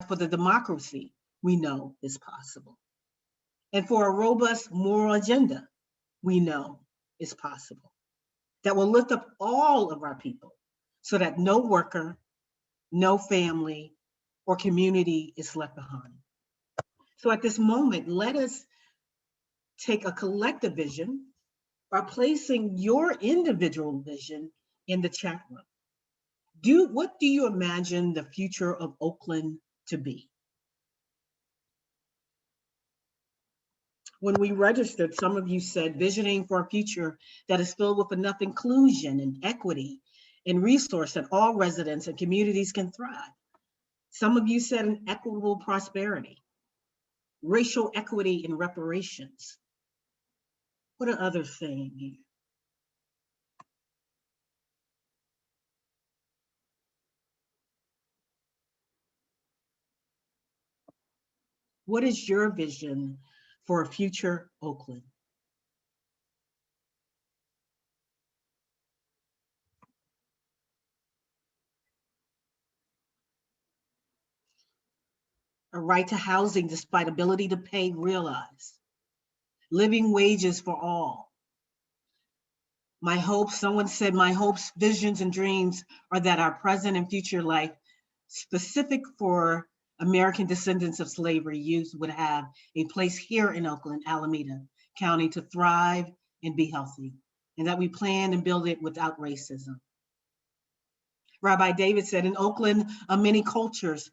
for the democracy we know is possible. And for a robust moral agenda we know is possible that will lift up all of our people so that no worker, no family, or community is left behind. So at this moment, let us take a collective vision by placing your individual vision in the chat room. What do you imagine the future of Oakland to be? When we registered, some of you said visioning for a future that is filled with enough inclusion and equity and resource that all residents and communities can thrive. Some of you said an equitable prosperity, racial equity and reparations. What are others saying here? What is your vision for a future Oakland? A right to housing despite ability to pay realized. Living wages for all. My hopes, someone said, my hopes, visions, and dreams are that our present and future life, specific for American descendants of slavery youth, would have a place here in Oakland, Alameda County to thrive and be healthy, and that we plan and build it without racism. Rabbi David said, in Oakland are many cultures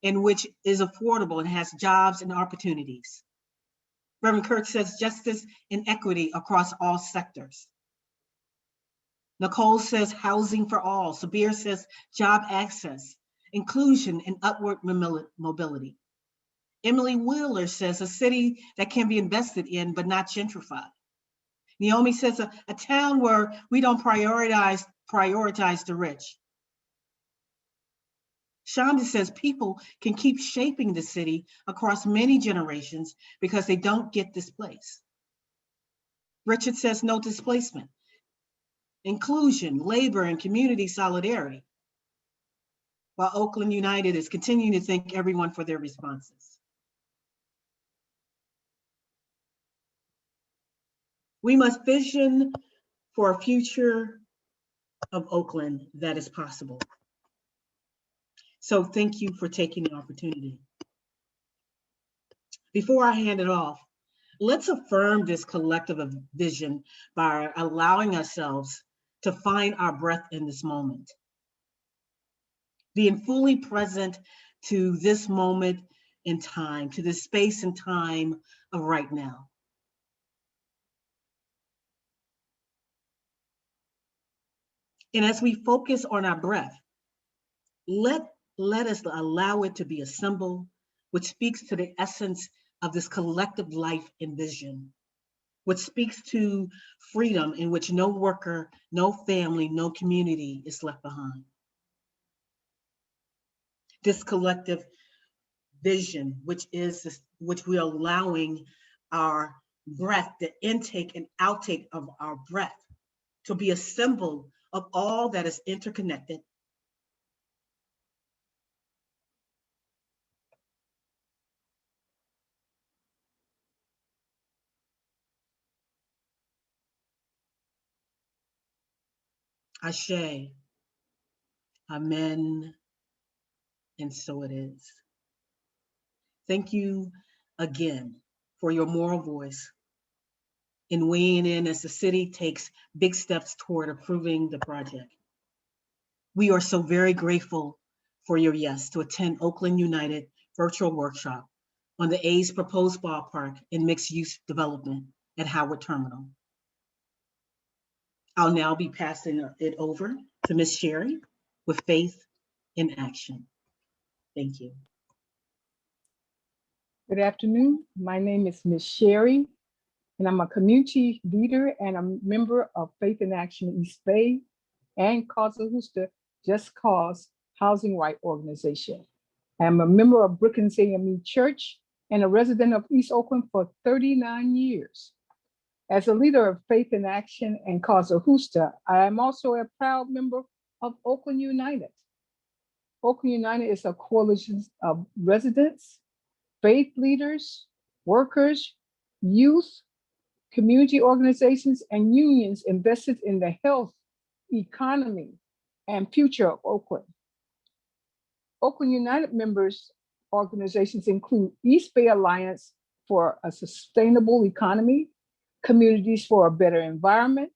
in which is affordable and has jobs and opportunities. Reverend Kurt says justice and equity across all sectors. Nicole says housing for all. Sabir says job access, inclusion, and upward mobility. Emily Wheeler says a city that can be invested in but not gentrified. Naomi says a town where we don't prioritize the rich. Shonda says people can keep shaping the city across many generations because they don't get displaced. Richard says no displacement, inclusion, labor, and community solidarity, while Oakland United is continuing to thank everyone for their responses. We must vision for a future of Oakland that is possible. So thank you for taking the opportunity. Before I hand it off, let's affirm this collective vision by allowing ourselves to find our breath in this moment. Being fully present to this moment in time, to this space and time of right now. And as we focus on our breath, let us allow it to be a symbol which speaks to the essence of this collective life and vision, which speaks to freedom in which no worker, no family, no community is left behind. This collective vision, which we are allowing our breath, the intake and outtake of our breath, to be a symbol of all that is interconnected. Ashe, amen, and so it is. Thank you again for your moral voice in weighing in as the city takes big steps toward approving the project. We are so very grateful for your yes to attend Oakland United virtual workshop on the A's proposed ballpark and mixed use development at Howard Terminal. I'll now be passing it over to Ms. Sherry with Faith in Action. Thank you. Good afternoon. My name is Ms. Sherry, and I'm a community leader and a member of Faith in Action East Bay and Casa Justa Just Cause Housing Right Organization. I'm a member of Brookings AME Church and a resident of East Oakland for 39 years. As a leader of Faith in Action and Casa Justa, I am also a proud member of Oakland United. Oakland United is a coalition of residents, faith leaders, workers, youth, community organizations, and unions invested in the health, economy, and future of Oakland. Oakland United members organizations include East Bay Alliance for a Sustainable Economy, Communities for a Better Environment,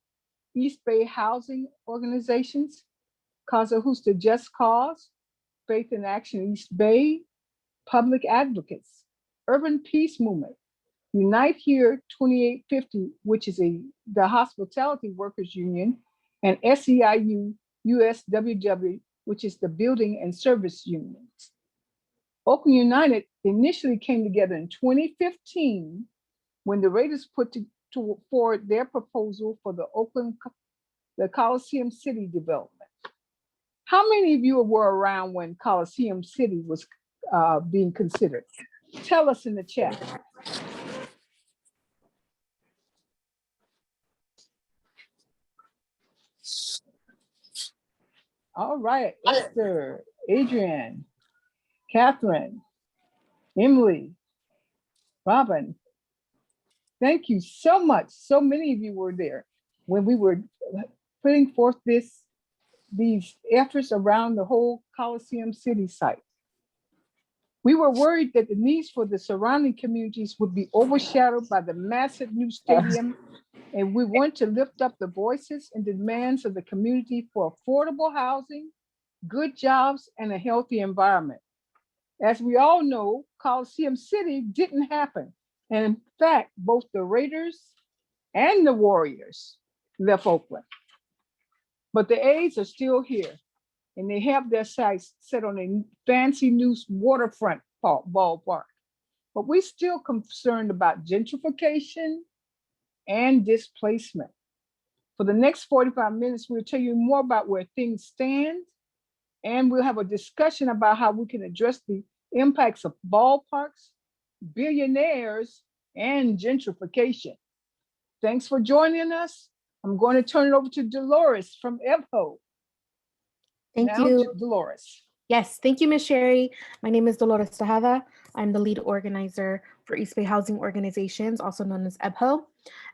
East Bay Housing Organizations, Casa Justa Just Cause, Faith in Action East Bay, Public Advocates, Urban Peace Movement, Unite Here 2850, which is the Hospitality Workers Union, and SEIU USWW, which is the Building and Service Unions. Oakland United initially came together in 2015 when the Raiders put forward their proposal for the Coliseum City development. How many of you were around when Coliseum City was being considered? Tell us in the chat. All right, Esther, Adrian, Catherine, Emily, Robin. Thank you so much. So many of you were there when we were putting forth these efforts around the whole Coliseum City site. We were worried that the needs for the surrounding communities would be overshadowed by the massive new stadium, and we want to lift up the voices and demands of the community for affordable housing, good jobs, and a healthy environment. As we all know, Coliseum City didn't happen. And in fact, both the Raiders and the Warriors left Oakland. But the A's are still here, and they have their sights set on a fancy new waterfront ballpark. But we're still concerned about gentrification and displacement. For the next 45 minutes, we'll tell you more about where things stand, and we'll have a discussion about how we can address the impacts of ballparks, billionaires, and gentrification. Thanks for joining us. I'm going to turn it over to Dolores from EBHO. Thank you. Dolores. Yes, thank you, Ms. Sherry. My name is Dolores Tejada. I'm the lead organizer for East Bay Housing Organizations, also known as EBHO.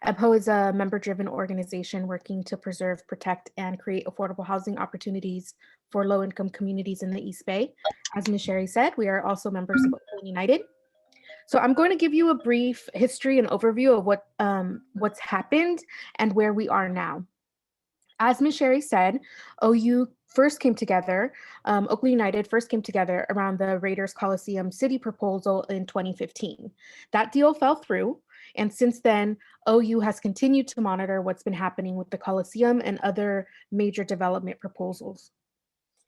EBHO is a member-driven organization working to preserve, protect, and create affordable housing opportunities for low-income communities in the East Bay. As Ms. Sherry said, we are also members of Oakland United. So I'm going to give you a brief history and overview of what's happened and where we are now. As Ms. Sherry said, OU first came together, Oakland United first came together around the Raiders Coliseum City proposal in 2015. That deal fell through, and since then, OU has continued to monitor what's been happening with the Coliseum and other major development proposals.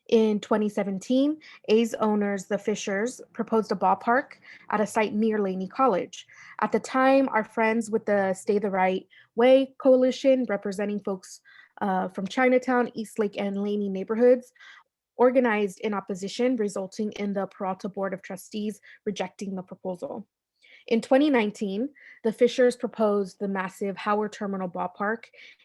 In 2017, A's owners, the Fishers, proposed a ballpark at a site near Laney College. At the time, our friends with the Stay the Right Way coalition, representing folks from Chinatown, Eastlake, and Laney neighborhoods, organized in opposition, resulting in the Peralta Board of Trustees rejecting the proposal. In 2019, the Fishers proposed the massive Howard Terminal Ballpark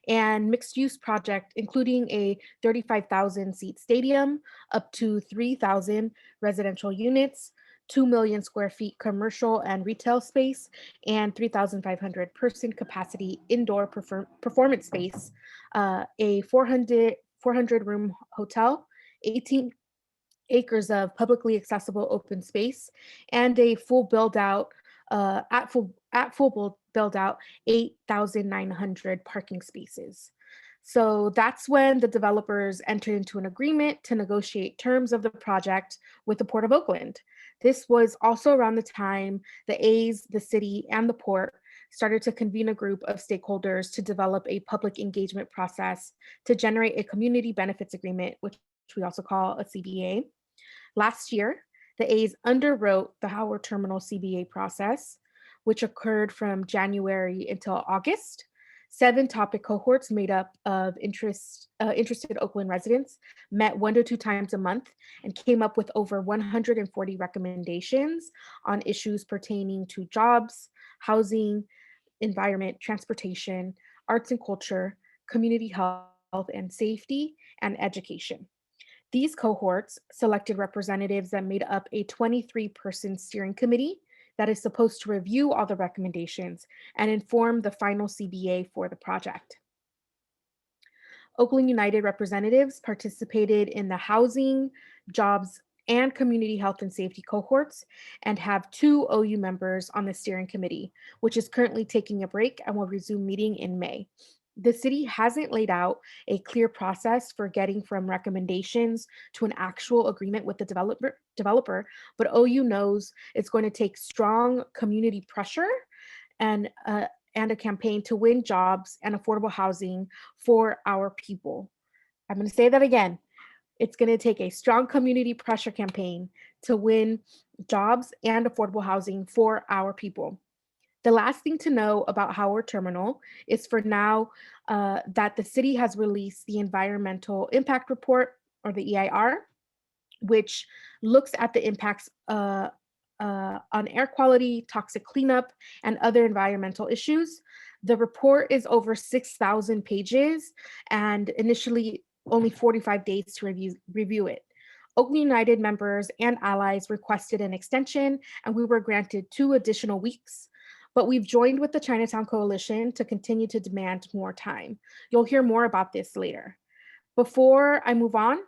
and mixed-use project, including a 35,000 seat stadium, up to 3,000 residential units, 2 million square feet commercial and retail space, and 3,500 person capacity indoor performance space, a 400 room hotel, 18 acres of publicly accessible open space, and a full build out, at full build out, 8,900 parking spaces. So that's when the developers entered into an agreement to negotiate terms of the project with the Port of Oakland. This was also around the time the A's, the city, and the port started to convene a group of stakeholders to develop a public engagement process to generate a community benefits agreement, which we also call a CBA. Last year, the A's underwrote the Howard Terminal CBA process, which occurred from January until August. 7 topic cohorts made up of interested Oakland residents met 1 to 2 times a month and came up with over 140 recommendations on issues pertaining to jobs, housing, environment, transportation, arts and culture, community health and safety, and education. These cohorts selected representatives that made up a 23-person steering committee that is supposed to review all the recommendations and inform the final CBA for the project. Oakland United representatives participated in the housing, jobs, and community health and safety cohorts and have 2 OU members on the steering committee, which is currently taking a break and will resume meeting in May. The city hasn't laid out a clear process for getting from recommendations to an actual agreement with the developer, but OU knows it's going to take strong community pressure and a campaign to win jobs and affordable housing for our people. I'm going to say that again. It's going to take a strong community pressure campaign to win jobs and affordable housing for our people. The last thing to know about Howard Terminal is for now that the city has released the Environmental Impact Report, or the EIR, which looks at the impacts on air quality, toxic cleanup, and other environmental issues. The report is over 6,000 pages and initially only 45 days to review it. Oakland United members and allies requested an extension, and we were granted 2 additional weeks. But we've joined with the Chinatown Coalition to continue to demand more time. You'll hear more about this later. Before I move on,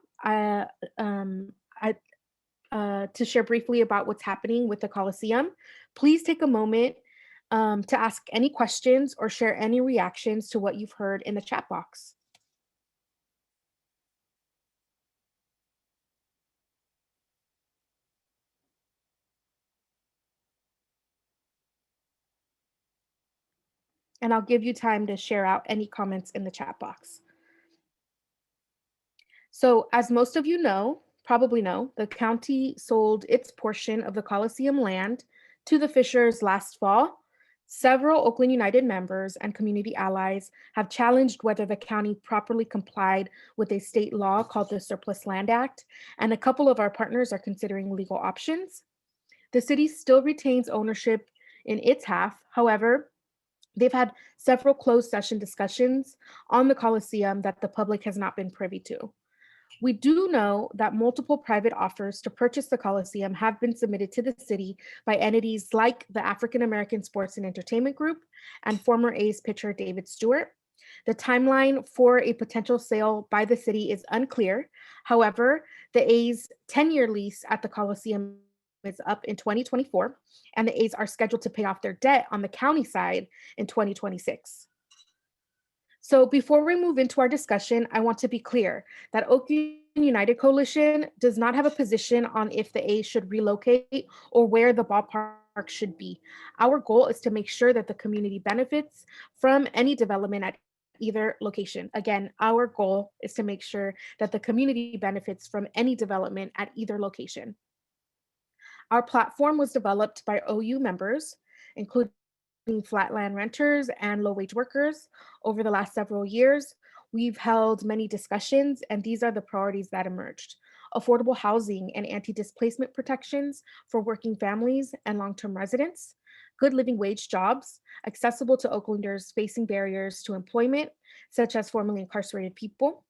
to share briefly about what's happening with the Coliseum, please take a moment to ask any questions or share any reactions to what you've heard in the chat box. And I'll give you time to share out any comments in the chat box. So as most of you know, probably know, the county sold its portion of the Coliseum land to the Fishers last fall. Several Oakland United members and community allies have challenged whether the county properly complied with a state law called the Surplus Land Act, and a couple of our partners are considering legal options. The city still retains ownership in its half. However, they've had several closed session discussions on the Coliseum that the public has not been privy to. We do know that multiple private offers to purchase the Coliseum have been submitted to the city by entities like the African American Sports and Entertainment Group and former A's pitcher David Stewart. The timeline for a potential sale by the city is unclear. However, the A's 10-year lease at the Coliseum is up in 2024, and the A's are scheduled to pay off their debt on the county side in 2026. So before we move into our discussion, I want to be clear that Oakland United Coalition does not have a position on if the A's should relocate or where the ballpark should be. Our goal is to make sure that the community benefits from any development at either location. Again, our goal is to make sure that the community benefits from any development at either location. Our platform was developed by OU members, including flatland renters and low-wage workers. Over the last several years, we've held many discussions, and these are the priorities that emerged: affordable housing and anti-displacement protections for working families and long-term residents, good living wage jobs, accessible to Oaklanders facing barriers to employment, such as formerly incarcerated people,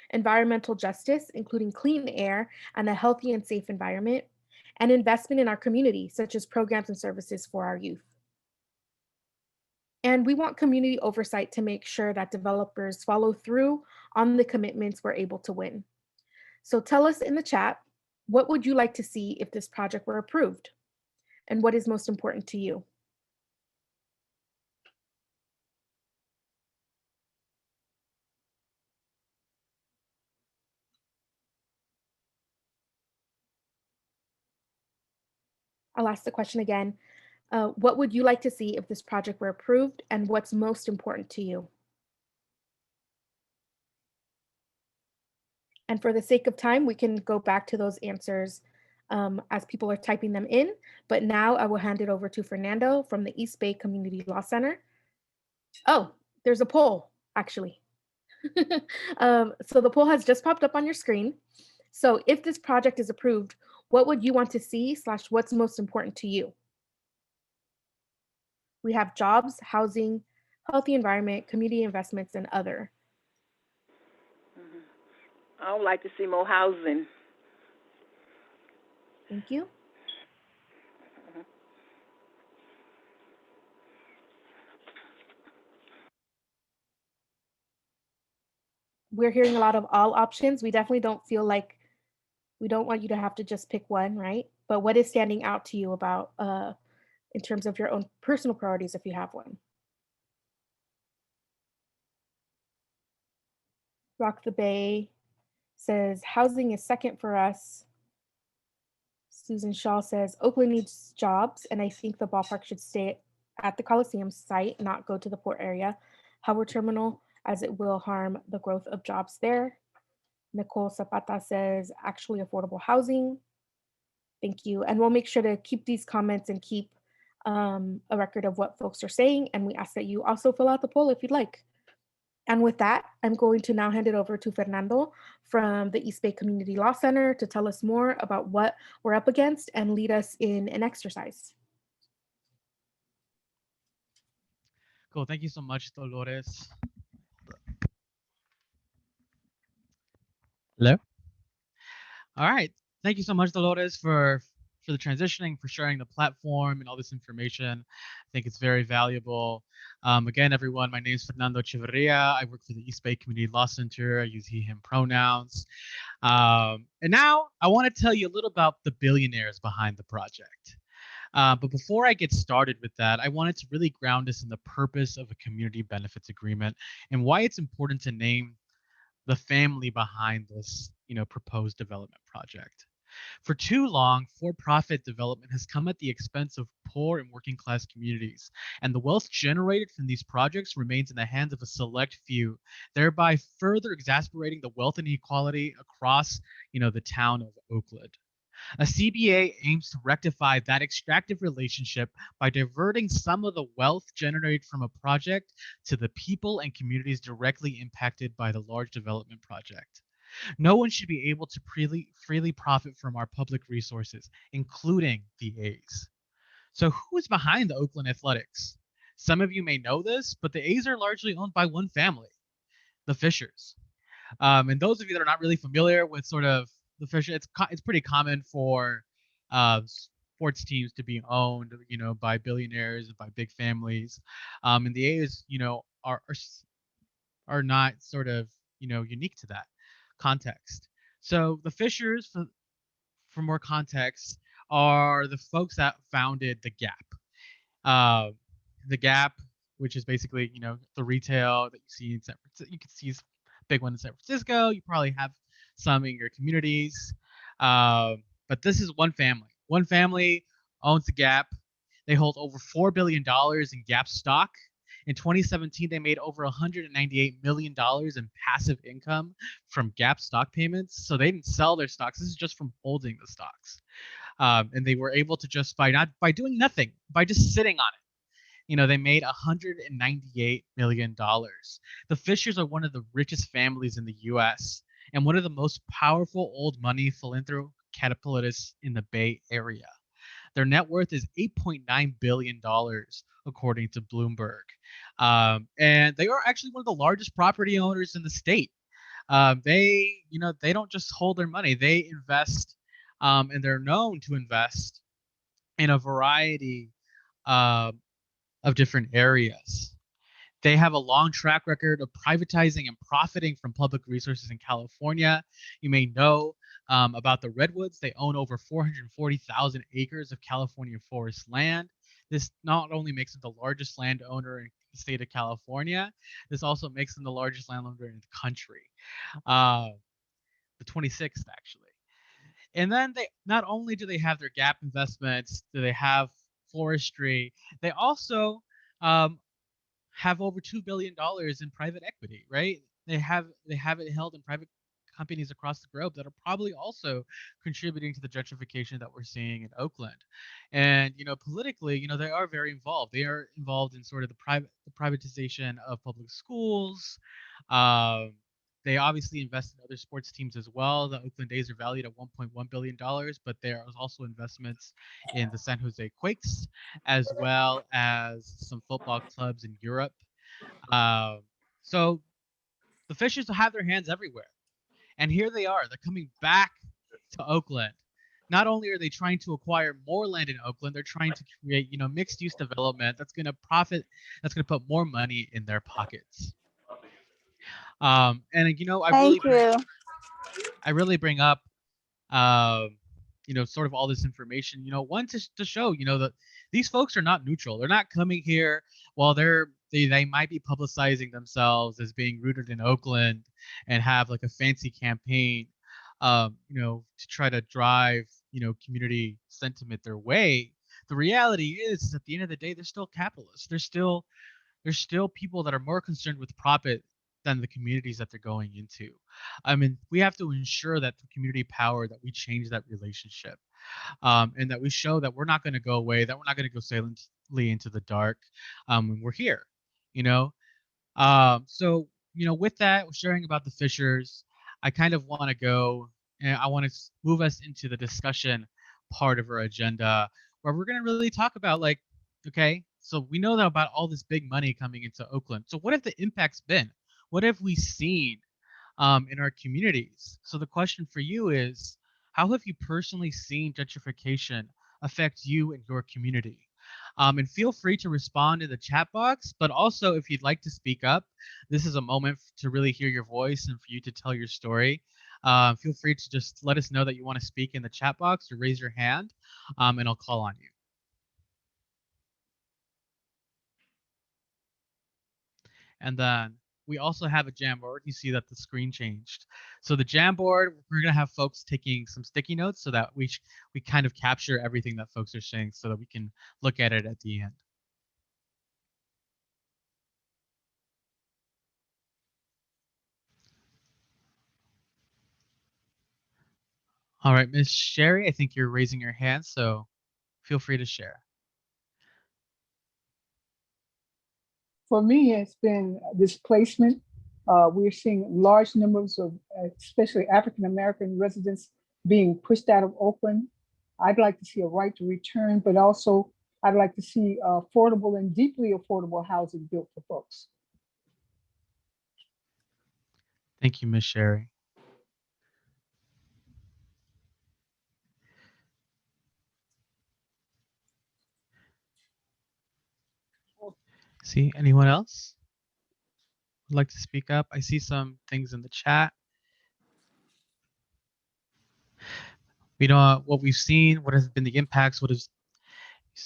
environmental justice, including clean air and a healthy and safe environment, and investment in our community, such as programs and services for our youth. And we want community oversight to make sure that developers follow through on the commitments we're able to win. So tell us in the chat, what would you like to see if this project were approved? And what is most important to you? I'll ask the question again. What would you like to see if this project were approved, and what's most important to you? And for the sake of time, we can go back to those answers as people are typing them in. But now I will hand it over to Fernando from the East Bay Community Law Center. Oh, there's a poll, actually. So the poll has just popped up on your screen. So if this project is approved, what would you want to see / what's most important to you? We have jobs, housing, healthy environment, community investments, and other. I would like to see more housing. Thank you. We're hearing a lot of all options. We definitely don't feel like we don't want you to have to just pick one, right? But what is standing out to you about in terms of your own personal priorities if you have one? Rock the Bay says housing is second for us. Susan Shaw says Oakland needs jobs, and I think the ballpark should stay at the Coliseum site, not go to the port area, Howard Terminal, as it will harm the growth of jobs there. Nicole Zapata says actually affordable housing. Thank you. And we'll make sure to keep these comments and keep a record of what folks are saying. And we ask that you also fill out the poll if you'd like. And with that, I'm going to now hand it over to Fernando from the East Bay Community Law Center to tell us more about what we're up against and lead us in an exercise. Cool. Thank you so much, Dolores. Hello? All right. Thank you so much, Dolores, for the transitioning, for sharing the platform and all this information. I think it's very valuable. Again, everyone, my name is Fernando Chivarria. I work for the East Bay Community Law Center. I use he, him pronouns. And now I want to tell you a little about the billionaires behind the project. But before I get started with that, I wanted to really ground us in the purpose of a community benefits agreement and why it's important to name the family behind this, proposed development project. For too long, for-profit development has come at the expense of poor and working class communities, and the wealth generated from these projects remains in the hands of a select few, thereby further exacerbating the wealth inequality across, the town of Oakland. A CBA aims to rectify that extractive relationship by diverting some of the wealth generated from a project to the people and communities directly impacted by the large development project. No one should be able to freely profit from our public resources, including the A's. So who is behind the Oakland Athletics? Some of you may know this, but the A's are largely owned by one family, the Fishers. And those of you that are not really familiar with sort of the Fisher, it's pretty common for sports teams to be owned, by billionaires and by big families. And the A's, are not sort of, unique to that context. So the Fishers, for more context, are the folks that founded the Gap. The Gap, which is basically, the retail that you see in San Francisco. You can see big one in San Francisco. You probably have some in your communities. But this is one family. One family owns the Gap. They hold over $4 billion in Gap stock. In 2017, they made over $198 million in passive income from Gap stock payments. So they didn't sell their stocks. This is just from holding the stocks. And they were able to just by doing nothing, by just sitting on it. They made $198 million. The Fishers are one of the richest families in the US and one of the most powerful old money philanthropic capitalists in the Bay Area. Their net worth is $8.9 billion, according to Bloomberg. And they are actually one of the largest property owners in the state. They don't just hold their money, they invest, and they're known to invest in a variety of different areas. They have a long track record of privatizing and profiting from public resources in California. You may know about the Redwoods. They own over 440,000 acres of California forest land. This not only makes them the largest landowner in the state of California, this also makes them the largest landowner in the country, the 26th actually. And then they not only do they have their Gap investments, do they have forestry, they also have over $2 billion in private equity, right? They have it held in private companies across the globe that are probably also contributing to the gentrification that we're seeing in Oakland. And politically, they are very involved. They are involved in sort of the privatization of public schools. They obviously invest in other sports teams as well. The Oakland A's are valued at $1.1 billion, but there are also investments in the San Jose Quakes, as well as some football clubs in Europe. So the Fishers have their hands everywhere. And here they are. They're coming back to Oakland. Not only are they trying to acquire more land in Oakland, they're trying to create, mixed use development that's going to profit, that's going to put more money in their pockets. And Thank you. I really bring up, sort of all this information, one to show, that these folks are not neutral. They're not coming here while they might be publicizing themselves as being rooted in Oakland and have like a fancy campaign, to try to drive, community sentiment their way. The reality is at the end of the day, they're still capitalists. There's still people that are more concerned with profit than the communities that they're going into. I mean, we have to ensure that the community power, that we change that relationship, and that we show that we're not going to go away, that we're not going to go silently into the dark when we're here, So, with that, sharing about the Fishers, I kind of want to go and I want to move us into the discussion part of our agenda where we're going to really talk about okay, so we know that about all this big money coming into Oakland. So what have the impacts been? What have we seen in our communities? So the question for you is, how have you personally seen gentrification affect you and your community? And feel free to respond in the chat box, but also if you'd like to speak up, this is a moment to really hear your voice and for you to tell your story. Feel free to just let us know that you want to speak in the chat box or raise your hand, and I'll call on you. And then we also have a Jamboard. You see that the screen changed. So the Jamboard, we're going to have folks taking some sticky notes so that we kind of capture everything that folks are saying so that we can look at it at the end. All right, Ms. Sherry, I think you're raising your hand, so feel free to share. For me, it's been displacement. We're seeing large numbers of, especially African-American residents being pushed out of Oakland. I'd like to see a right to return, but also I'd like to see affordable and deeply affordable housing built for folks. Thank you, Ms. Sherry. See, anyone else would like to speak up? I see some things in the chat. We know what we've seen, what has been the impacts,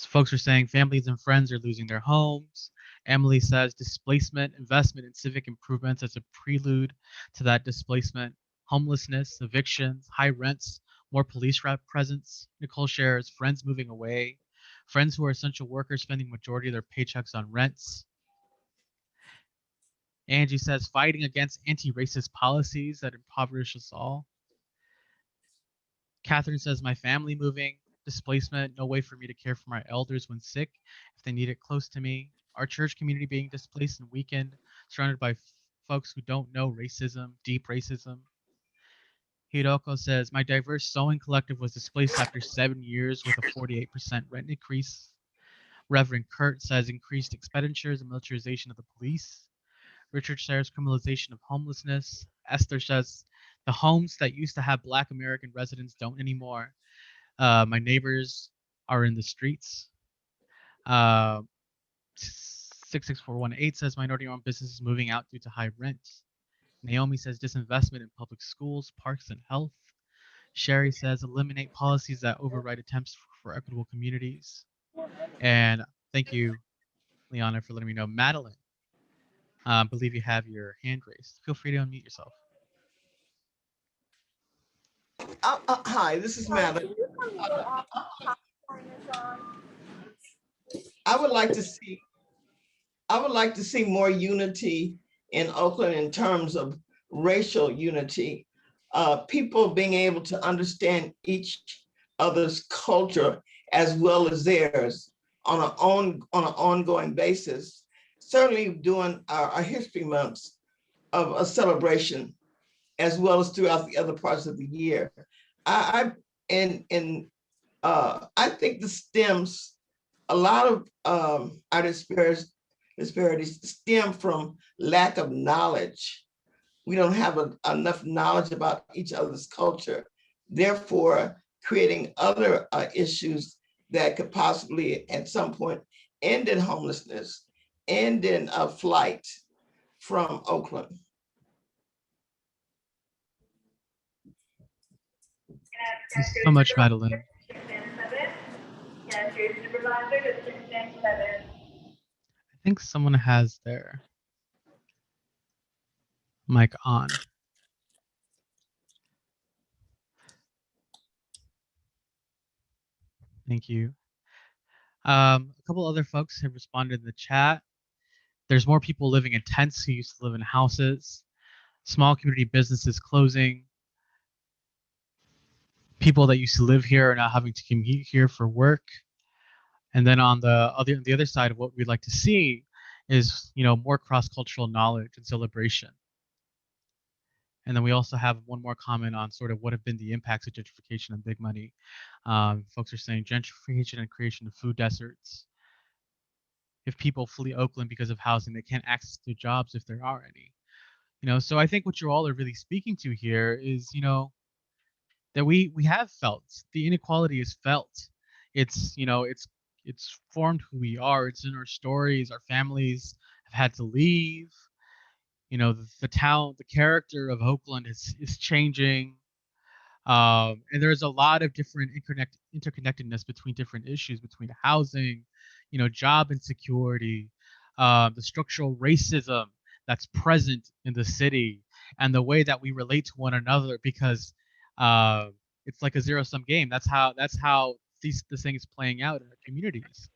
folks are saying families and friends are losing their homes. Emily says displacement, investment in civic improvements as a prelude to that displacement, homelessness, evictions, high rents, more police presence. Nicole shares friends moving away, friends who are essential workers spending majority of their paychecks on rents. Angie says fighting against anti-racist policies that impoverish us all. Catherine says my family moving, displacement, no way for me to care for my elders when sick if they need it close to me. Our church community being displaced and weakened, surrounded by folks who don't know racism, deep racism. Hiroko says my diverse sewing collective was displaced after 7 years with a 48% rent increase. Reverend Kurt says increased expenditures and militarization of the police. Richard shares criminalization of homelessness. Esther says the homes that used to have Black American residents don't anymore. My neighbors are in the streets. 66418 says minority-owned businesses moving out due to high rent. Naomi says disinvestment in public schools, parks, and health. Sherry says eliminate policies that override attempts for equitable communities. And thank you, Liana, for letting me know. Madeline, I believe you have your hand raised. Feel free to unmute yourself. Hi, this is Madeline. I would like to see more unity in Oakland in terms of racial unity. People being able to understand each other's culture as well as theirs on an ongoing basis. Certainly during our history months of a celebration, as well as throughout the other parts of the year. I think this stems, a lot of our disparities stem from lack of knowledge we don't have enough knowledge about each other's culture, therefore creating other issues that could possibly at some point end in homelessness, end in flight from Oakland. Thank you so much, Madeline. I think someone has their mic on. Thank you. A couple other folks have responded in the chat. There's more people living in tents who used to live in houses. Small community businesses closing. People that used to live here are now having to commute here for work. And then on the other side of what we'd like to see is, more cross-cultural knowledge and celebration. And then we also have one more comment on sort of what have been the impacts of gentrification and big money. Folks are saying gentrification and creation of food deserts. If people flee Oakland because of housing, they can't access their jobs if there are any. So I think what you all are really speaking to here is, that we have felt the inequality is felt. It's it's formed who we are. It's in our stories. Our families have had to leave. The town, the character of Oakland is changing. And there's a lot of different interconnectedness between different issues, between housing, job insecurity, the structural racism that's present in the city, and the way that we relate to one another, because it's like a zero-sum game. That's how this thing is playing out in our communities.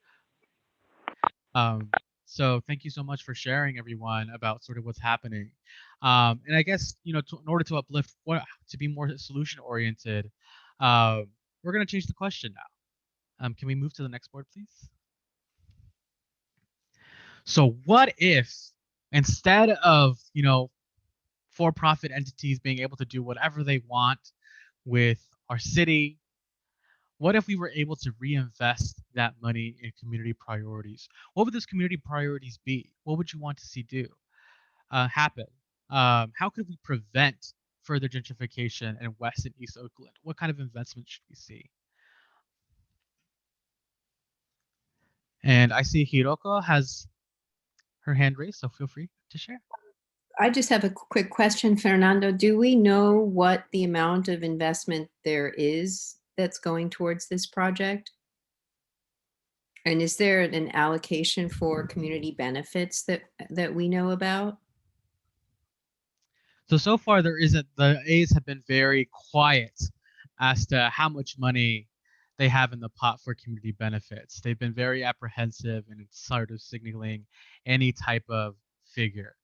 So thank you so much for sharing, everyone, about sort of what's happening. And I guess, in order to uplift, to be more solution-oriented, we're going to change the question now. Can we move to the next board, please? So what if, instead of, for-profit entities being able to do whatever they want with our city, what if we were able to reinvest that money in community priorities? What would those community priorities be? What would you want to see happen? How could we prevent further gentrification in West and East Oakland? What kind of investment should we see? And I see Hiroko has her hand raised, so feel free to share. I just have a quick question, Fernando. Do we know what the amount of investment there is that's going towards this project? And is there an allocation for community benefits that we know about? So far there isn't. The A's have been very quiet as to how much money they have in the pot for community benefits. They've been very apprehensive and it's sort of signaling any type of figure.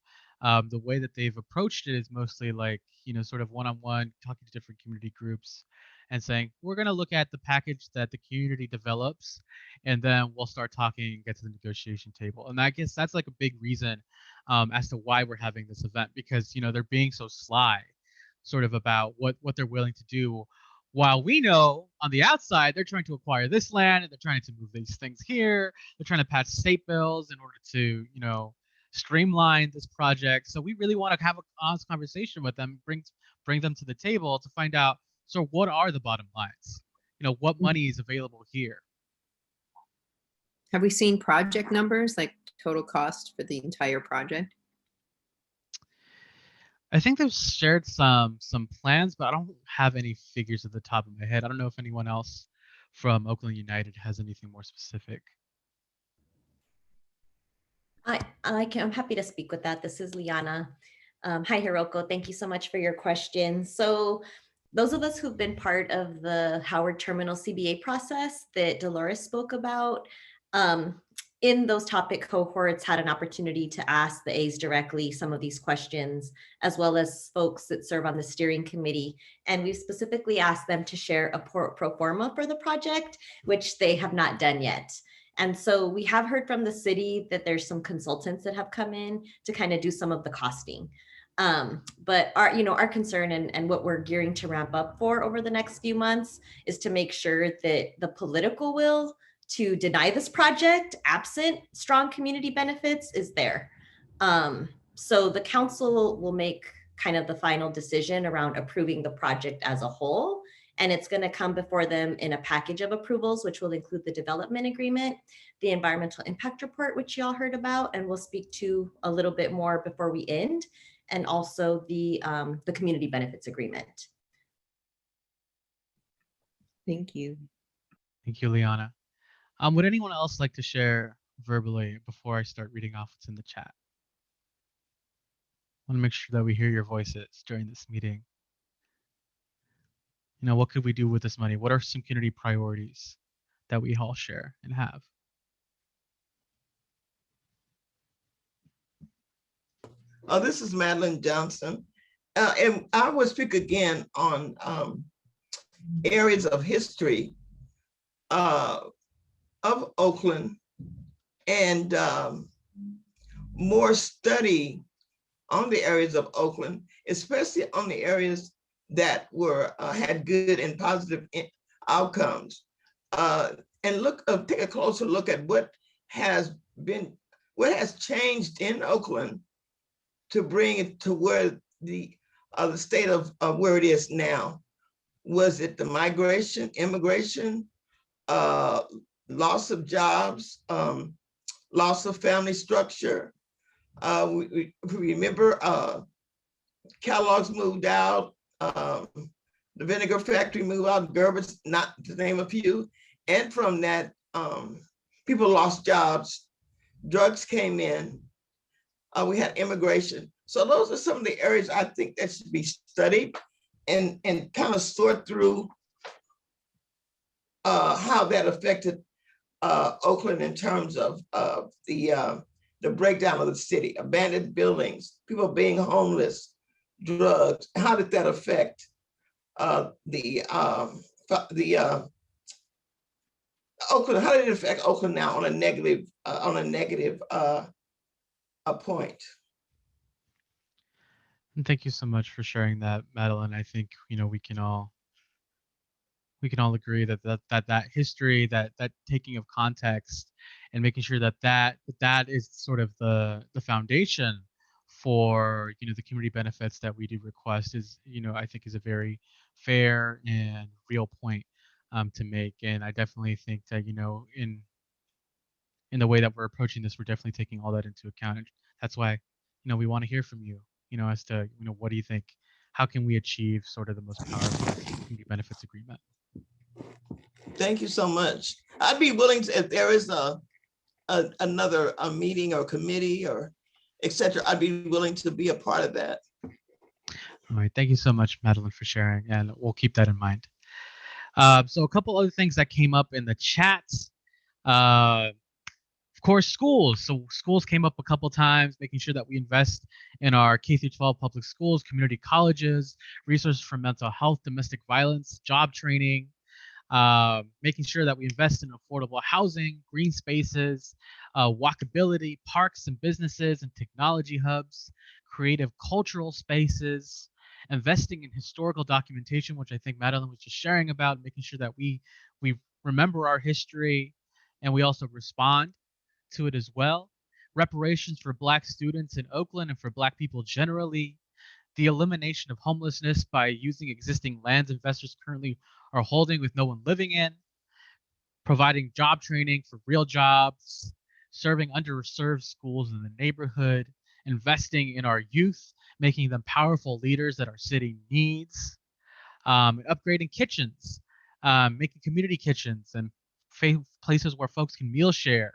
The way that they've approached it is mostly like, sort of one-on-one, talking to different community groups and saying, we're going to look at the package that the community develops, and then we'll start talking and get to the negotiation table. And I guess that's like a big reason as to why we're having this event, because, they're being so sly sort of about what they're willing to do. While we know on the outside, they're trying to acquire this land and they're trying to move these things here. They're trying to pass state bills in order to, streamline this project. So we really want to have an honest conversation with them, bring them to the table to find out, so what are the bottom lines? What money is available here? Have we seen project numbers, like total cost for the entire project? I think they've shared some plans, but I don't have any figures at the top of my head. I don't know if anyone else from Oakland United has anything more specific. I'm happy to speak with that. This is Liana. Hi, Hiroko. Thank you so much for your question. So those of us who've been part of the Howard Terminal CBA process that Dolores spoke about, in those topic cohorts had an opportunity to ask the A's directly some of these questions, as well as folks that serve on the steering committee. And we specifically asked them to share a pro forma for the project, which they have not done yet. And so we have heard from the city that there's some consultants that have come in to kind of do some of the costing. But our concern and what we're gearing to ramp up for over the next few months is to make sure that the political will to deny this project, absent strong community benefits, is there. So the council will make kind of the final decision around approving the project as a whole. And it's going to come before them in a package of approvals, which will include the development agreement, the environmental impact report, which y'all heard about, and we'll speak to a little bit more before we end, and also the community benefits agreement. Thank you. Thank you, Liana. Would anyone else like to share verbally before I start reading off what's in the chat? I want to make sure that we hear your voices during this meeting. You know, what could we do with this money? What are some community priorities that we all share and have? This is Madeline Johnson. And I will speak again on areas of history of Oakland and more study on the areas of Oakland, especially on the areas that were had good and positive outcomes, and take a closer look at what has changed in Oakland to bring it to where the state of where it is now. Was it the migration, immigration, loss of jobs, loss of family structure? We remember Kellogg's moved out, the vinegar factory moved out, Gerber's, not to name a few. And from that, people lost jobs, drugs came in, we had immigration. So those are some of the areas I think that should be studied and kind of sort through how that affected Oakland in terms of the breakdown of the city, abandoned buildings, people being homeless, drugs. How did that affect Oakland? How did it affect Oakland now on a negative point? And thank you so much for sharing that, Madeline. I think, you know, we can all agree that history, that taking of context, and making sure that is sort of the foundation for, you know, the community benefits that we do request is, you know, I think is a very fair and real point to make. And I definitely think that, you know, in the way that we're approaching this, we're definitely taking all that into account. And that's why, you know, we want to hear from you, you know, as to, you know, what do you think? How can we achieve sort of the most powerful community benefits agreement? Thank you so much. I'd be willing to, if there is another meeting or committee or et cetera, I'd be willing to be a part of that. All right, thank you so much, Madeline, for sharing, and we'll keep that in mind. So a couple other things that came up in the chat. Of course, schools. So schools came up a couple times, making sure that we invest in our K-12 public schools, community colleges, resources for mental health, domestic violence, job training, making sure that we invest in affordable housing, green spaces, walkability, parks and businesses and technology hubs, creative cultural spaces, investing in historical documentation, which I think Madeline was just sharing about, making sure that we remember our history and we also respond to it as well. Reparations for Black students in Oakland and for Black people generally. The elimination of homelessness by using existing lands investors currently are holding with no one living in. Providing job training for real jobs. Serving underserved schools in the neighborhood. Investing in our youth, making them powerful leaders that our city needs. Upgrading kitchens, making community kitchens and places where folks can meal share.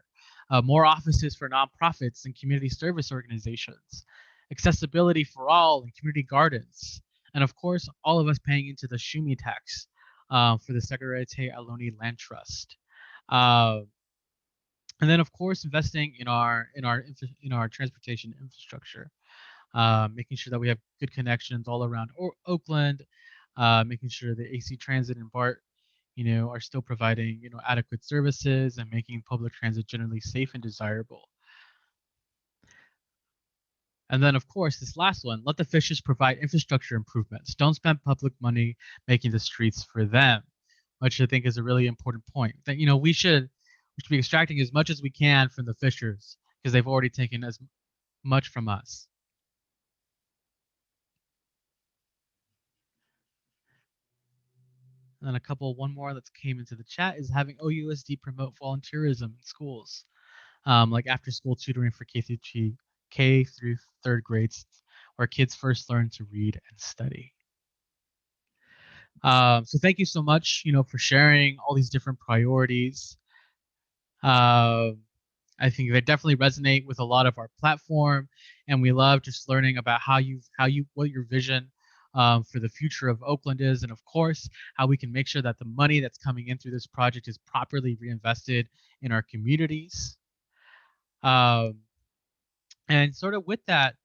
More offices for nonprofits and community service organizations, accessibility for all and community gardens, and of course, all of us paying into the Shumi tax for the Segarete Aloni Land Trust, and then of course investing in our transportation infrastructure, making sure that we have good connections all around Oakland, making sure the AC Transit and BART, you know, are still providing, you know, adequate services and making public transit generally safe and desirable. And then, of course, this last one, let the fishers provide infrastructure improvements. Don't spend public money making the streets for them, which I think is a really important point. That, you know, we should be extracting as much as we can from the fishers because they've already taken as much from us. And then one more that came into the chat is having OUSD promote volunteerism in schools, like after school tutoring for K through third grades, where kids first learn to read and study. So thank you so much, for sharing all these different priorities. I think they definitely resonate with a lot of our platform, and we love just learning about what your vision for the future of Oakland is, and of course, how we can make sure that the money that's coming in through this project is properly reinvested in our communities. And sort of with that,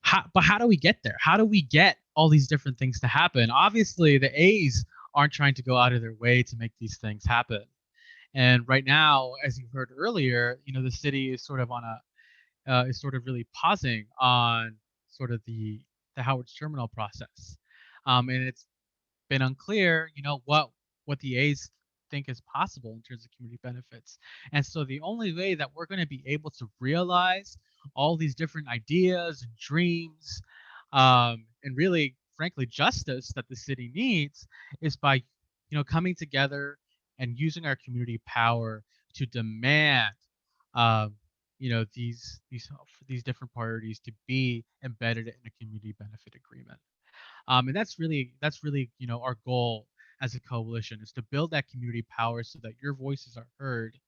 how do we get there? How do we get all these different things to happen? Obviously, the A's aren't trying to go out of their way to make these things happen. And right now, as you heard earlier, the city is sort of really pausing on sort of the Howard Terminal process, and it's been unclear, what the A's think is possible in terms of community benefits. And so the only way that we're going to be able to realize all these different ideas and dreams, and really, frankly, justice that the city needs is by, coming together and using our community power to demand, these different priorities to be embedded in a community benefit agreement. And that's really, our goal as a coalition, is to build that community power so that your voices are heard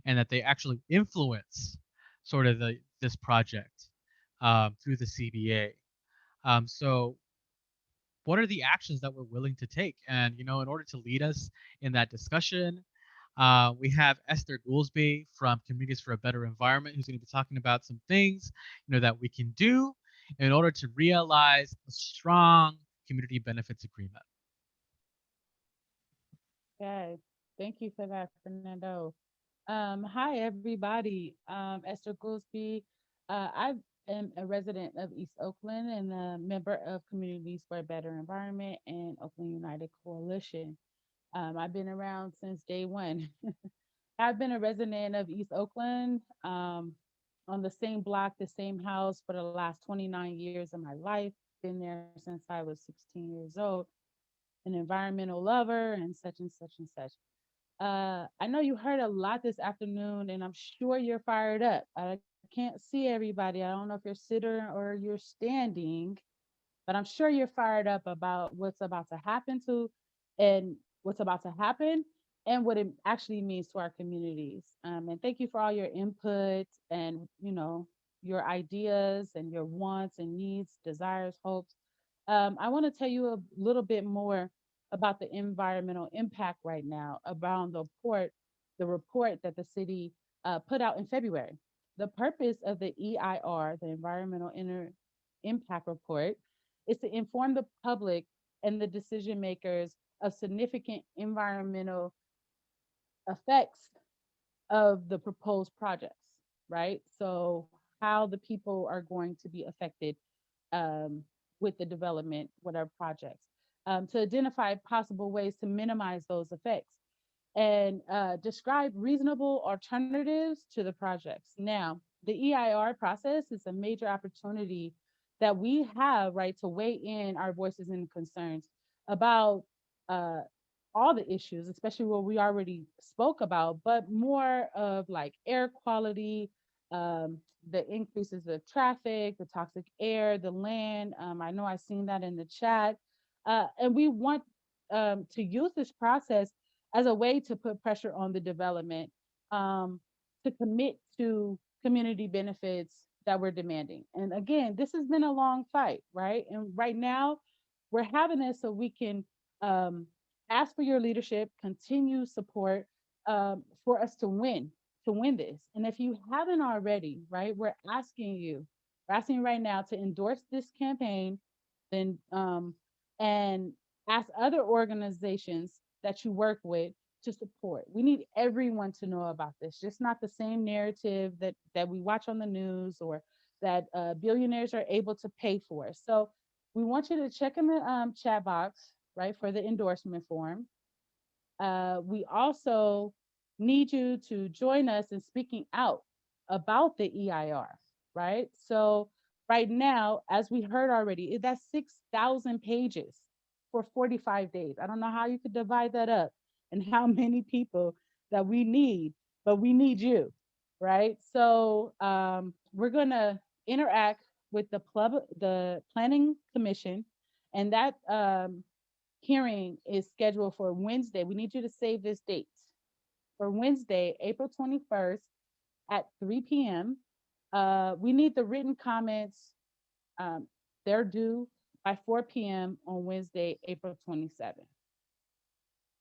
and that they actually influence sort of this project through the CBA. So what are the actions that we're willing to take? And, in order to lead us in that discussion, we have Esther Goolsby from Communities for a Better Environment, who's going to be talking about some things, that we can do in order to realize a strong community benefits agreement. Okay, thank you for that, Fernando. Hi, everybody. Esther Goolsby. I am a resident of East Oakland and a member of Communities for a Better Environment and Oakland United Coalition. I've been around since day one. I've been a resident of East Oakland, on the same block, the same house for the last 29 years of my life. Been there since I was 16 years old, an environmental lover, and such and such and such. I know you heard a lot this afternoon, and I'm sure you're fired up. I can't see everybody. I don't know if you're sitting or you're standing, but I'm sure you're fired up about what's about to happen and what's about to happen and what it actually means to our communities. And thank you for all your input and, your ideas and your wants and needs, desires, hopes. I want to tell you a little bit more about the environmental impact right now around the report that the city put out in February. The purpose of the EIR, the Environmental Impact Report, is to inform the public and the decision makers of significant environmental effects of the proposed projects, right? So how the people are going to be affected with the development, whatever projects, to identify possible ways to minimize those effects and describe reasonable alternatives to the projects. Now, the EIR process is a major opportunity that we have, right, to weigh in our voices and concerns about all the issues, especially what we already spoke about, but more of like air quality, the increases of traffic, the toxic air, the land. I know I've seen that in the chat. And we want to use this process as a way to put pressure on the development to commit to community benefits that we're demanding. And again, this has been a long fight, right? And right now, we're having this so we can ask for your leadership, continue support for us to win this. And if you haven't already, right, we're asking right now to endorse this campaign, then and ask other organizations that you work with to support. We need everyone to know about this, just not the same narrative that we watch on the news or that billionaires are able to pay for. So we want you to check in the chat box, right, for the endorsement form. We also need you to join us in speaking out about the EIR, right? So right now, as we heard already, that's 6,000 pages. for 45 days. I don't know how you could divide that up and how many people that we need, but we need you, right? So we're gonna interact with the planning commission, and that hearing is scheduled for Wednesday. We need you to save this date for Wednesday, April 21st at 3 p.m. We need the written comments. They're due by 4 p.m. on Wednesday, April 27th.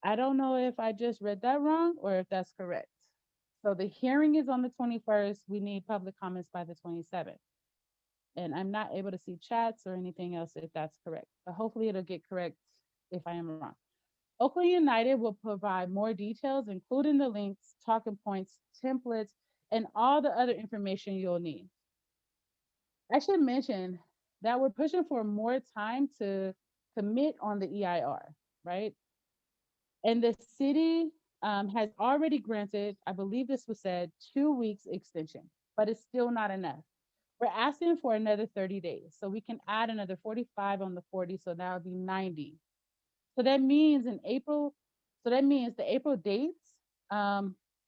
I don't know if I just read that wrong or if that's correct. So the hearing is on the 21st. We need public comments by the 27th. And I'm not able to see chats or anything else if that's correct, but hopefully it'll get correct if I am wrong. Oakland United will provide more details, including the links, talking points, templates, and all the other information you'll need. I should mention that we're pushing for more time to commit on the EIR, right? And the city has already granted, I believe this was said, 2 weeks extension, but it's still not enough. We're asking for another 30 days. So we can add another 45 on the 40, so that would be 90. So that means in April, so that means the April dates,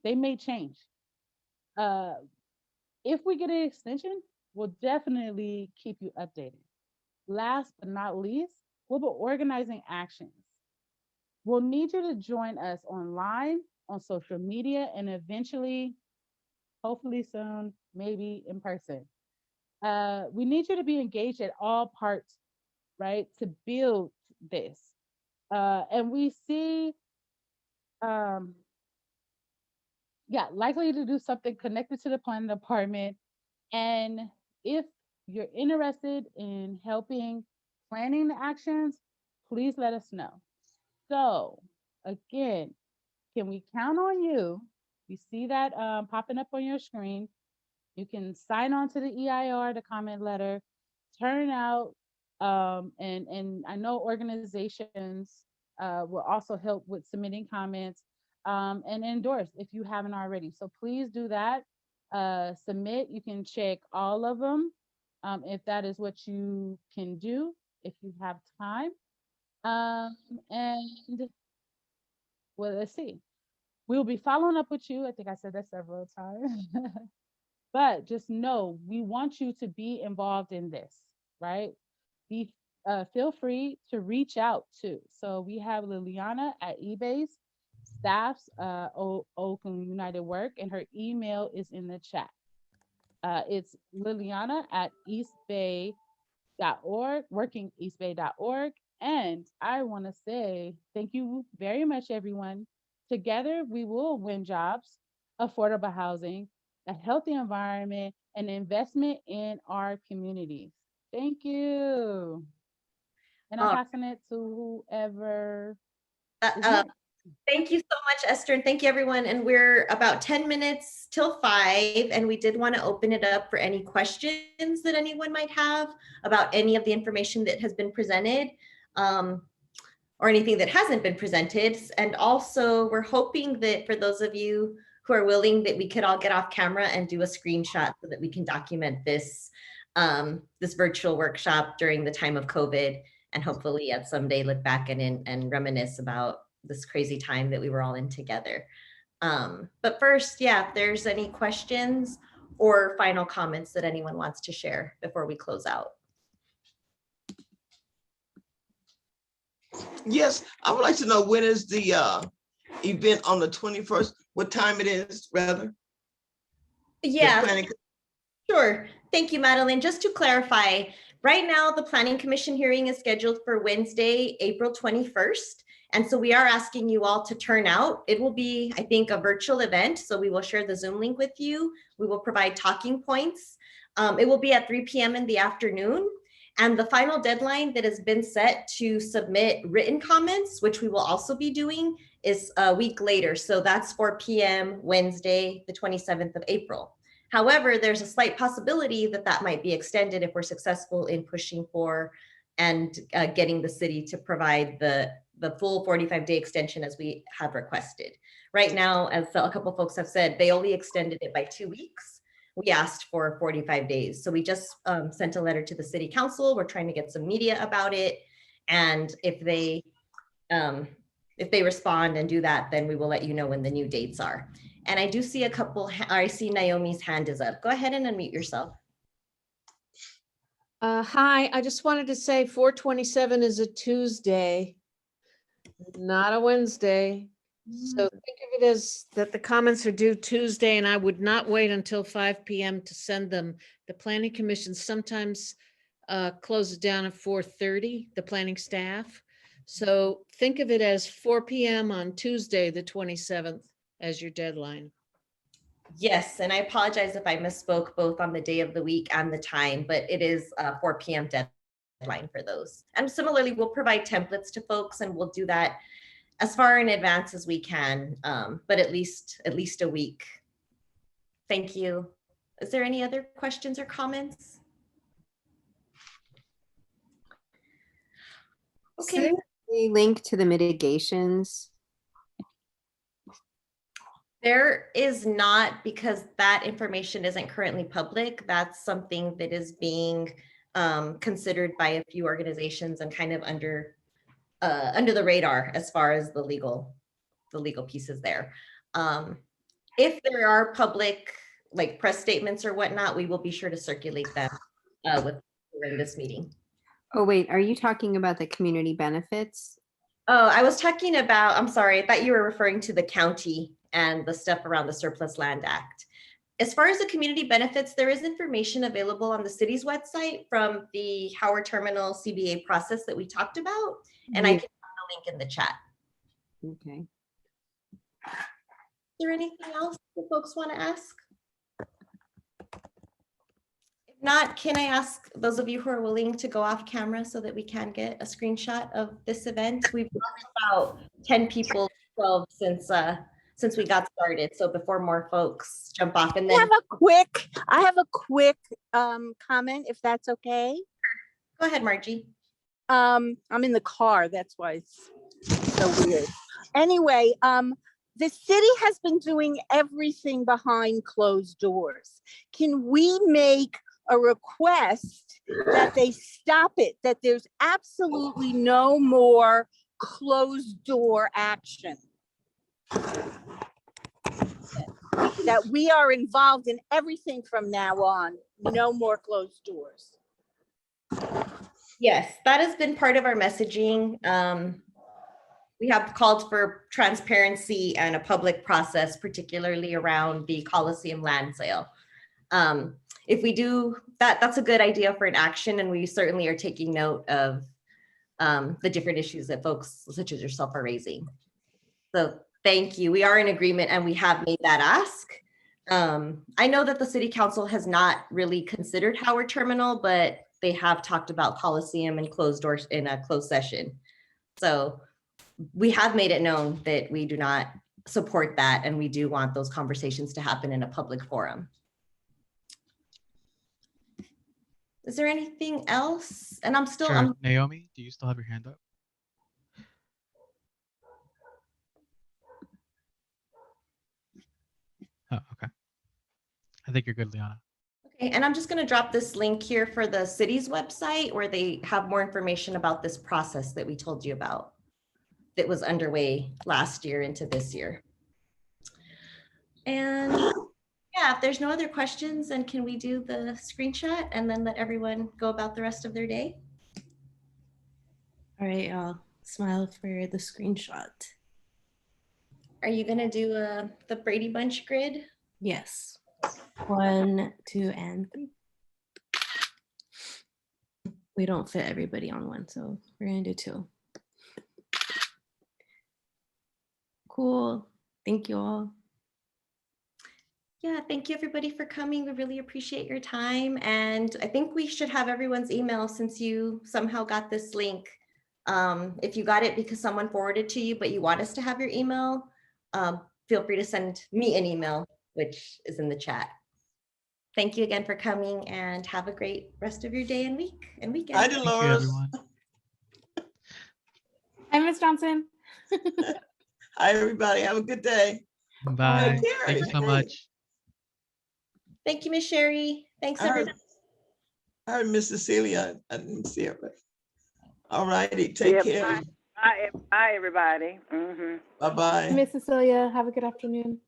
they may change. If we get an extension, we'll definitely keep you updated. Last but not least, we'll be organizing actions. We'll need you to join us online, on social media, and eventually, hopefully soon, maybe in person. We need you to be engaged at all parts, right, to build this. And we see, likely to do something connected to the planning department. And if you're interested in helping planning the actions, please let us know. So again, can we count on you? You see that popping up on your screen. You can sign on to the EIR, the comment letter, turn out, and I know organizations will also help with submitting comments and endorse if you haven't already. So please do that. Submit. You can check all of them if that is what you can do, if you have time. And well, let's see. We'll be following up with you. I think I said that several times. But just know we want you to be involved in this, right? Be feel free to reach out too. So we have Liliana at eBay's staff's Oakland United Work, and her email is in the chat. It's Liliana at eastbay.org, workingeastbay.org. And I want to say thank you very much, everyone. Together, we will win jobs, affordable housing, a healthy environment, and investment in our communities. Thank you. And I'm passing it to whoever is next. Thank you so much, Esther, and thank you, everyone. And we're about 10 minutes till 5, and we did want to open it up for any questions that anyone might have about any of the information that has been presented, or anything that hasn't been presented. And also, we're hoping that for those of you who are willing, that we could all get off camera and do a screenshot so that we can document this, this virtual workshop during the time of COVID, and hopefully at someday look back and reminisce about this crazy time that we were all in together. But first, if there's any questions or final comments that anyone wants to share before we close out. Yes, I would like to know, when is the event on the 21st? What time it is, rather? Yeah, sure. Thank you, Madeline. Just to clarify, right now the Planning Commission hearing is scheduled for Wednesday, April 21st. And so we are asking you all to turn out. It will be, I think, a virtual event. So we will share the Zoom link with you. We will provide talking points. It will be at 3 p.m. in the afternoon. And the final deadline that has been set to submit written comments, which we will also be doing, is a week later. So that's 4 p.m. Wednesday, the 27th of April. However, there's a slight possibility that that might be extended if we're successful in pushing for and getting the city to provide the full 45-day extension as we have requested. Right now, as a couple folks have said, they only extended it by 2 weeks. We asked for 45 days. So we just sent a letter to the city council. We're trying to get some media about it. And if they respond and do that, then we will let you know when the new dates are. And I do see a couple, I see Naomi's hand is up. Go ahead and unmute yourself. Hi, I just wanted to say 4/27 is a Tuesday, not a Wednesday. So think of it as that the comments are due Tuesday, and I would not wait until 5 p.m. to send them. The planning commission sometimes closes down at 4:30, the planning staff. So think of it as 4 p.m. on Tuesday, the 27th, as your deadline. Yes, and I apologize if I misspoke both on the day of the week and the time, but it is 4 p.m. deadline for those. And similarly, we'll provide templates to folks, and we'll do that as far in advance as we can, but at least a week. Thank you. Is there any other questions or comments? Okay. A link to the mitigations. There is not, because that information isn't currently public. That's something that is being considered by a few organizations and kind of under the radar as far as the legal pieces there. If there are public, like press statements or whatnot, we will be sure to circulate them during this meeting. Oh, wait, are you talking about the community benefits? Oh, I was talking about, I'm sorry, I thought you were referring to the county and the stuff around the Surplus Land Act. As far as the community benefits, there is information available on the city's website from the Howard Terminal CBA process that we talked about, and I can put the link in the chat. Okay. Is there anything else that folks want to ask? If not, can I ask those of you who are willing to go off camera so that we can get a screenshot of this event? We've lost about 10 people, 12 since we got started. So before more folks jump off, and then I have a quick comment, if that's okay. Go ahead, Margie. I'm in the car, that's why it's so weird. Anyway, the city has been doing everything behind closed doors. Can we make a request that they stop it, that there's absolutely no more closed door action? That we are involved in everything from now on, no more closed doors. Yes, that has been part of our messaging. We have called for transparency and a public process, particularly around the Coliseum land sale. If we do that, that's a good idea for an action, and we certainly are taking note of the different issues that folks such as yourself are raising. So thank you. We are in agreement, and we have made that ask. I know that the city council has not really considered Howard Terminal, but they have talked about Coliseum and closed doors in a closed session. So we have made it known that we do not support that, and we do want those conversations to happen in a public forum. Is there anything else? And I'm still, Sure. Naomi, do you still have your hand up? Oh, okay. I think you're good, Liana. okay, and I'm just going to drop this link here for the city's website where they have more information about this process that we told you about that was underway last year into this year. And yeah, if there's no other questions, then can we do the screenshot and then let everyone go about the rest of their day? All right, I'll smile for the screenshot. Are you going to do the Brady Bunch grid? Yes. 1, 2, and 3. We don't fit everybody on one, so we're gonna do 2. Cool. Thank you all. Yeah, thank you everybody for coming. We really appreciate your time. And I think we should have everyone's email since you somehow got this link. If you got it because someone forwarded to you, but you want us to have your email, feel free to send me an email, which is in the chat. Thank you again for coming, and have a great rest of your day and week and weekend. Hi, Dolores. Hi, Ms. Johnson. Hi, everybody. Have a good day. Bye. Thank you so much. Thank you, Ms. Sherry. Thanks, everyone. I heard Miss Cecilia. I didn't see her, but All righty, take Yeah, care. bye, everybody. Bye-bye. Miss Cecilia, have a good afternoon.